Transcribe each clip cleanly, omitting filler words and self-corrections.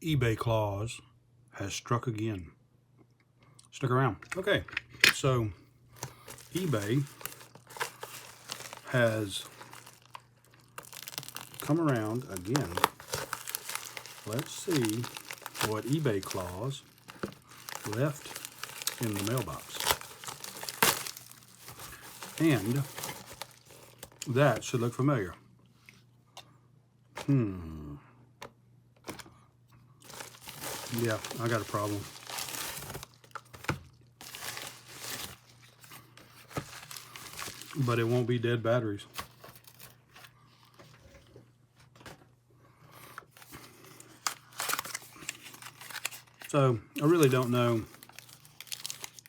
eBay clause has struck again. Stick around. Okay, so eBay has come around again. Let's see what eBay clause left in the mailbox. And that should look familiar. Yeah, I got a problem. But it won't be dead batteries. So I really don't know,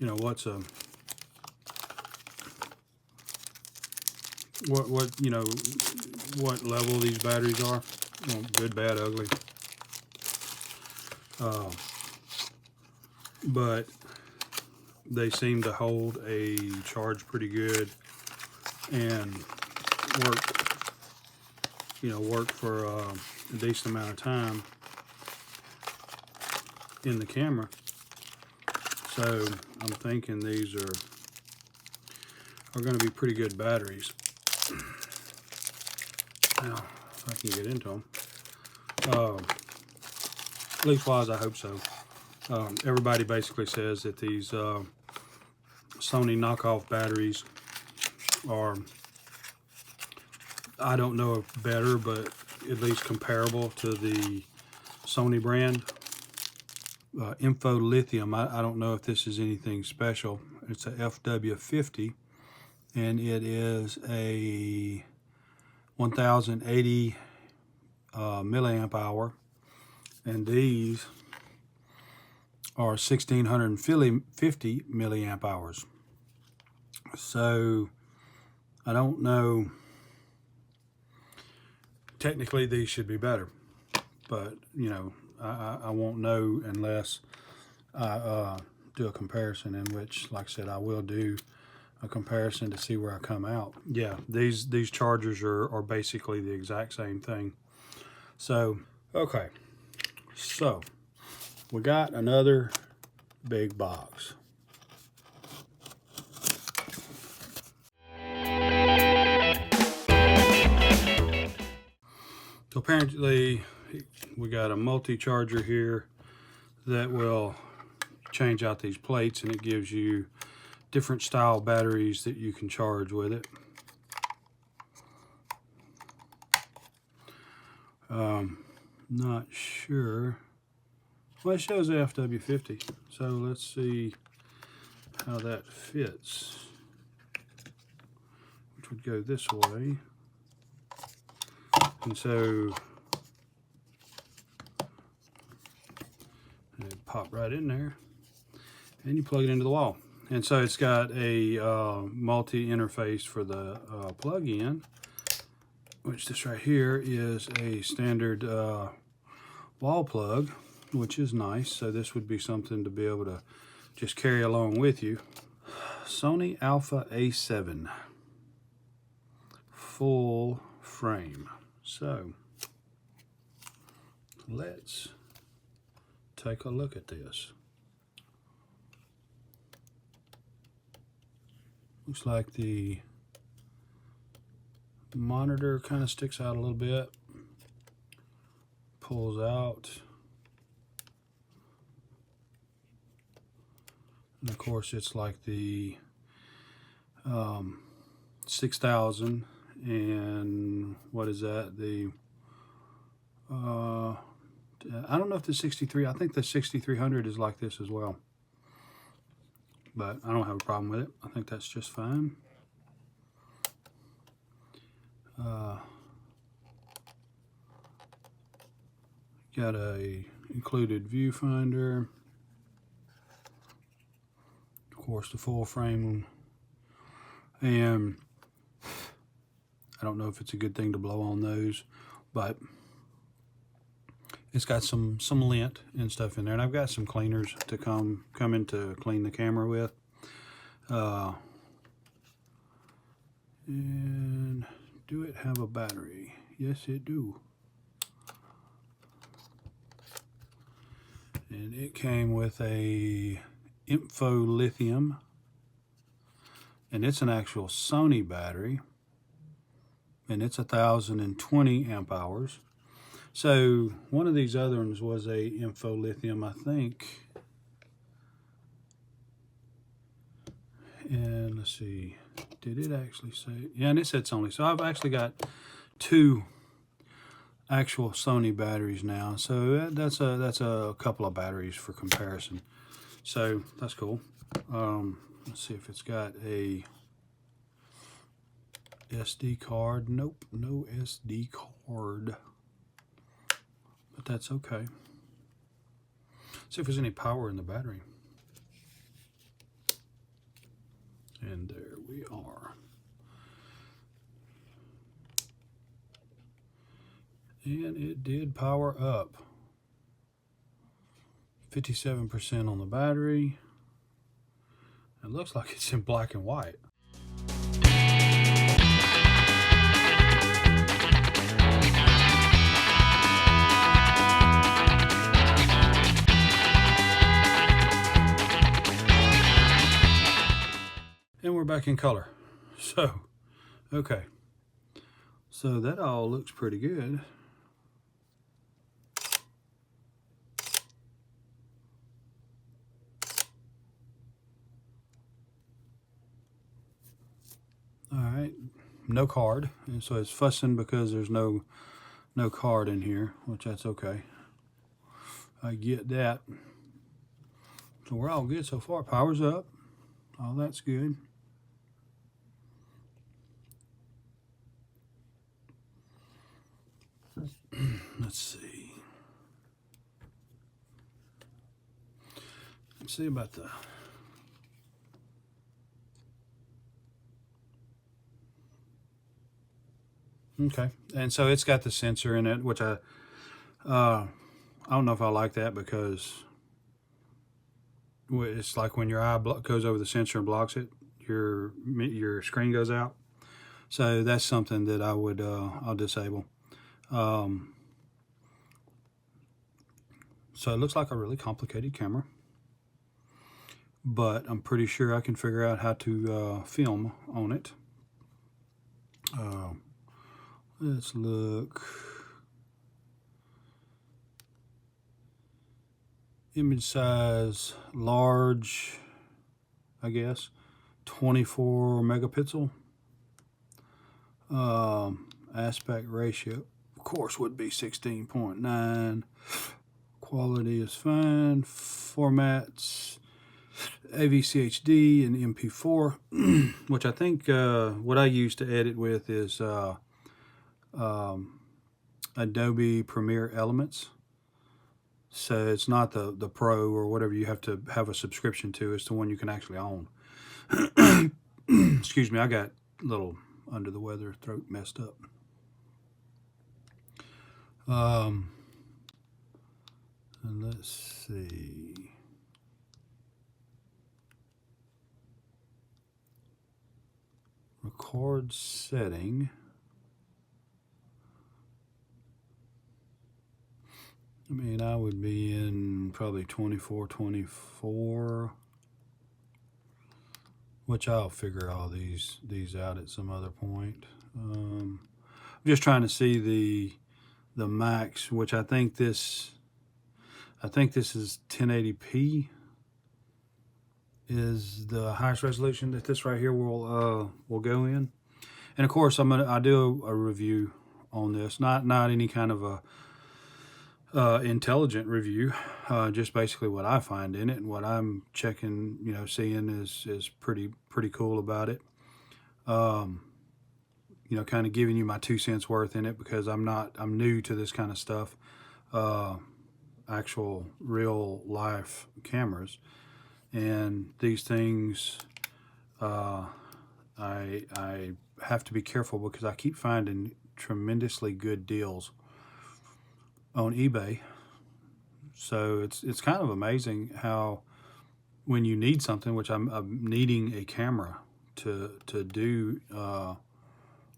what's a what level these batteries are. Good, bad, ugly. But they seem to hold a charge pretty good and work for a decent amount of time in the camera. So I'm thinking these are going to be pretty good batteries. Now, if I can get into them. Leaks-wise, I hope so. Everybody basically says that these Sony knockoff batteries are, I don't know if better, but at least comparable to the Sony brand. Info Lithium, I don't know if this is anything special. It's a FW50, and it is a 1080 milliamp hour, and these are 1650 milliamp hours. So I don't know, technically these should be better, but I won't know unless I do a comparison, in which, like I said, I will do a comparison to see where I come out. Yeah, these chargers are basically the exact same thing. So, okay, so we got another big box. So apparently we got a multi-charger here that will change out these plates, and it gives you different style batteries that you can charge with it. Not sure. Well, it shows the FW50, so let's see how that fits, which would go this way. And so it pop right in there, and you plug it into the wall. And so it's got a multi-interface for the plug-in, which this right here is a standard wall plug, which is nice. So this would be something to be able to just carry along with you. Sony Alpha A7 full frame. So let's take a look at this. Looks like the monitor kind of sticks out a little bit, pulls out, and of course it's like the 6000, and what is that, the I don't know if the 63, I think the 6300 is like this as well, but I don't have a problem with it. I think that's just fine. Got a included viewfinder, of course the full frame, and I don't know if it's a good thing to blow on those, but it's got some lint and stuff in there, and I've got some cleaners to come in to clean the camera with. And do it have a battery? Yes, it do. And it came with a Info Lithium, and it's an actual Sony battery, and it's 1,020 amp hours. So one of these other ones was a Info Lithium, I think. And let's see, did it actually say? Yeah, and it said Sony. So I've actually got two actual Sony batteries now. So that's a couple of batteries for comparison. So that's cool. Let's see if it's got a SD card. Nope, no SD card. But that's okay. See if there's any power in the battery. And there we are. And it did power up. 57% on the battery. It looks like it's in black and white. And we're back in color. So, okay. So that all looks pretty good. All right, no card, and so it's fussing because there's no card in here, which that's okay. I get that. So we're all good so far. Power's up. All that's good. Let's see. Let's see about the... Okay, and so it's got the sensor in it, which I don't know if I like that because it's like when your eye goes over the sensor and blocks it, your screen goes out. So that's something that I would I'll disable. So it looks like a really complicated camera, but I'm pretty sure I can figure out how to film on it. Let's look. Image size large, I guess, 24 megapixel. Aspect ratio, of course, would be 16.9. Quality is fine. Formats, AVCHD and MP4, which I think what I use to edit with is Adobe Premiere Elements. So it's not the Pro or whatever you have to have a subscription to. It's the one you can actually own. Excuse me, I got a little under the weather, throat messed up. And let's see. Record setting. I mean, I would be in probably 24, which I'll figure all these out at some other point. I'm just trying to see the max, which I think this is 1080p is the highest resolution that this right here will go in. And of course, I do a review on this, not any kind of a intelligent review, just basically what I find in it and what I'm checking, seeing is pretty cool about it. Kind of giving you my 2 cents worth in it because I'm new to this kind of stuff, actual real life cameras, and these things, I have to be careful because I keep finding tremendously good deals on eBay. So it's kind of amazing how when you need something, which I'm needing a camera to do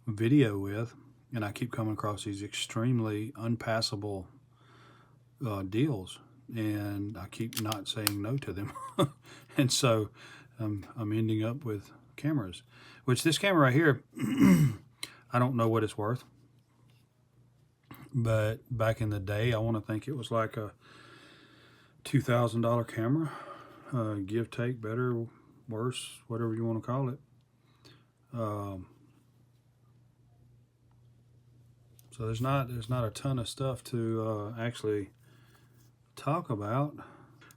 video with, and I keep coming across these extremely unpassable deals. and I keep not saying no to them. And so I'm ending up with cameras, which this camera right here, I don't know what it's worth, but back in the day, I want to think it was like a $2,000 camera, give, take, better, worse, whatever you want to call it. So there's not a ton of stuff to actually talk about.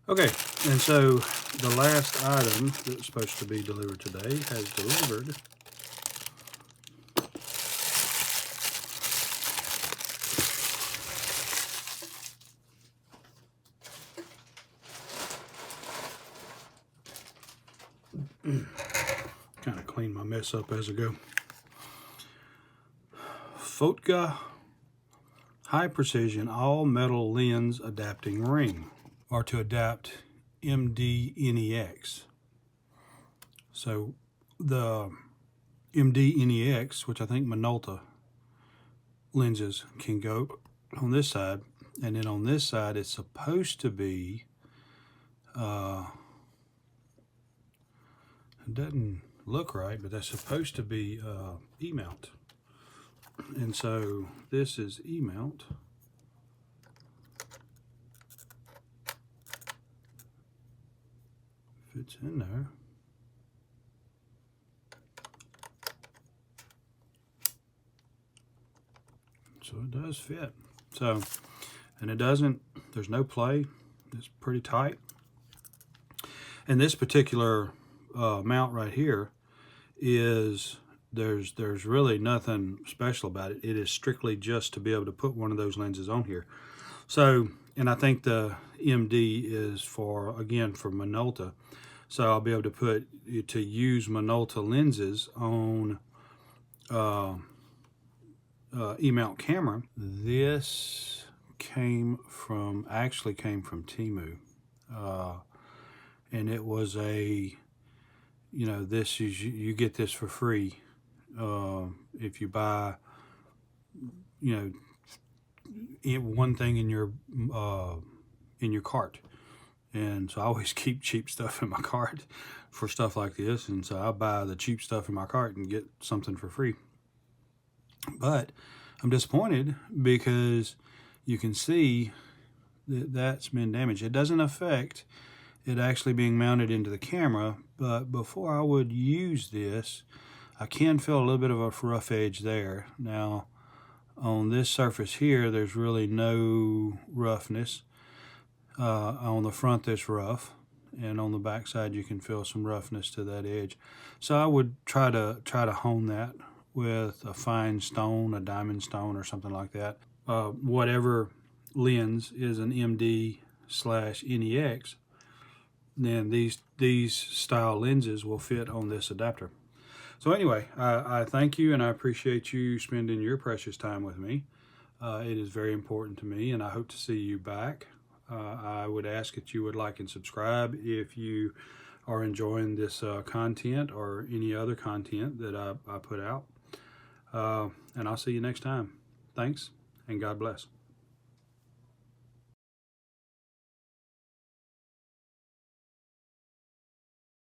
Okay, and so the last item that's supposed to be delivered today has delivered. Kind of clean my mess up as I go. Fotka high precision all metal lens adapting ring, or to adapt MD-NEX. So the MD-NEX, which I think Minolta lenses can go on this side, and then on this side it's supposed to be it doesn't look right, but that's supposed to be E-mount. And so this is E-mount. Fits in there. So it does fit. So, and it doesn't, there's no play. It's pretty tight. And this particular mount right here is, there's really nothing special about it. It is strictly just to be able to put one of those lenses on here. So, and I think the MD is for, again, for Minolta. So I'll be able to use Minolta lenses on E-mount camera. This actually came from Temu. And it was a, this is, you get this for free if you buy, one thing in your cart. And so I always keep cheap stuff in my cart for stuff like this, and so I buy the cheap stuff in my cart and get something for free. But I'm disappointed because you can see that that's been damaged. It doesn't affect it actually being mounted into the camera, but before I would use this, I can feel a little bit of a rough edge there. Now, on this surface here, there's really no roughness. On the front, that's rough, and on the back side, you can feel some roughness to that edge. So I would try to hone that with a fine stone, a diamond stone, or something like that. Whatever lens is an MD/NEX, then these style lenses will fit on this adapter. So anyway, I thank you, and I appreciate you spending your precious time with me. It is very important to me, and I hope to see you back. I would ask that you would like and subscribe if you are enjoying this content or any other content that I put out. And I'll see you next time. Thanks, and God bless.